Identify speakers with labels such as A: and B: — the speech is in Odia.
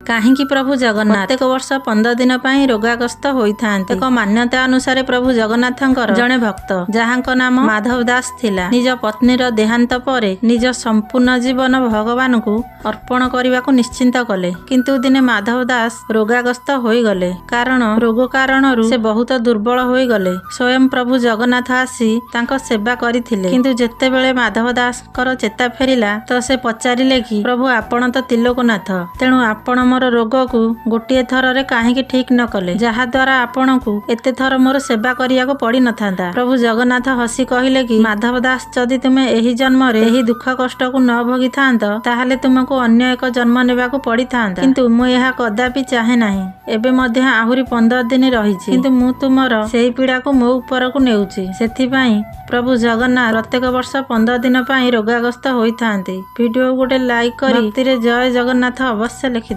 A: କାହିଁକି ପ୍ରଭୁ ଜଗନ୍ନାଥ ପ୍ରତ୍ୟେକ ବର୍ଷ 15 ଦିନ ପାଇଁ ରୋଗାଗ୍ରସ୍ତ ହୋଇଥାନ୍ତି। ଏକ ମାନ୍ୟତା ଅନୁସାରେ ପ୍ରଭୁ ଜଗନ୍ନାଥଙ୍କର ଜଣେ ଭକ୍ତ ଯାହାଙ୍କ ନାମ ମାଧବ ଦାସ ଥିଲା ନିଜ ପତ୍ନୀର ଦେହାନ୍ତ ପରେ ନିଜ ସମ୍ପୂର୍ଣ୍ଣ ଜୀବନ ଭଗବାନଙ୍କୁ ଅର୍ପଣ କରିବାକୁ ନିଶ୍ଚିନ୍ତ କଲେ। କିନ୍ତୁ ଦିନେ ମାଧବ ଦାସ ରୋଗାଗ୍ରସ୍ତ ହୋଇଗଲେ। କାରଣ ରୋଗ କାରଣରୁ ସେ ବହୁତ ଦୁର୍ବଳ ହୋଇଗଲେ। ସ୍ୱୟଂ ପ୍ରଭୁ ଜଗନ୍ନାଥ ଆସି ତାଙ୍କ ସେବା କରିଥିଲେ। କିନ୍ତୁ ଯେତେବେଳେ ମାଧବ ଦାସଙ୍କର ଚେତା ଫେରିଲା ତ ସେ ପଚାରିଲେ କି ପ୍ରଭୁ ଆପଣ ତ ତ୍ରିଲୋକନାଥ, ତେଣୁ ଆପଣ ମୋର ରୋଗକୁ ଗୋଟିଏ ଥରରେ କାହିଁକି ଠିକ ନ କଲେ, ଯାହା ଦ୍ୱାରା ଆପଣଙ୍କୁ ଏତେ ଥର ମୋର ସେବା କରିବାକୁ ପଡିନଥାନ୍ତା। ପ୍ରଭୁ ଜଗନ୍ନାଥ ହସି କହିଲେ କି ମାଧବ ଦାସ, ଯଦି ତୁମେ ଏହି ଜନ୍ମରେ ଏହି ଦୁଃଖ କଷ୍ଟକୁ ନ ଭୋଗିଥାନ୍ତ ତାହେଲେ ତୁମକୁ ଅନ୍ୟ ଏକ ଜନ୍ମ ନେବାକୁ ପଡିଥାନ୍ତା। କିନ୍ତୁ ମୁଁ ଏହା କଦାପି ଚାହେଁ ନାହିଁ। ଏବେ ମଧ୍ୟ ଆହୁରି 15 ଦିନ ରହିଛି, କିନ୍ତୁ ମୁଁ ତୁମର ସେହି ପୀଡ଼ାକୁ ମୋ ଉପରକୁ ନେଉଛି। ସେଥିପାଇଁ ପ୍ରଭୁ ଜଗନ୍ନାଥ ପ୍ରତ୍ୟେକ ବର୍ଷ 15 ଦିନ ପାଇଁ ରୋଗାଗ୍ରସ୍ତ ହୋଇଥାନ୍ତି। ଭିଡ଼ିଓ ଗୋଟେ ଲାଇକ୍ କରି ଭକ୍ତିରେ ଜୟ ଜଗନ୍ନାଥ ଅବଶ୍ୟ ଲେଖିଦେବେ।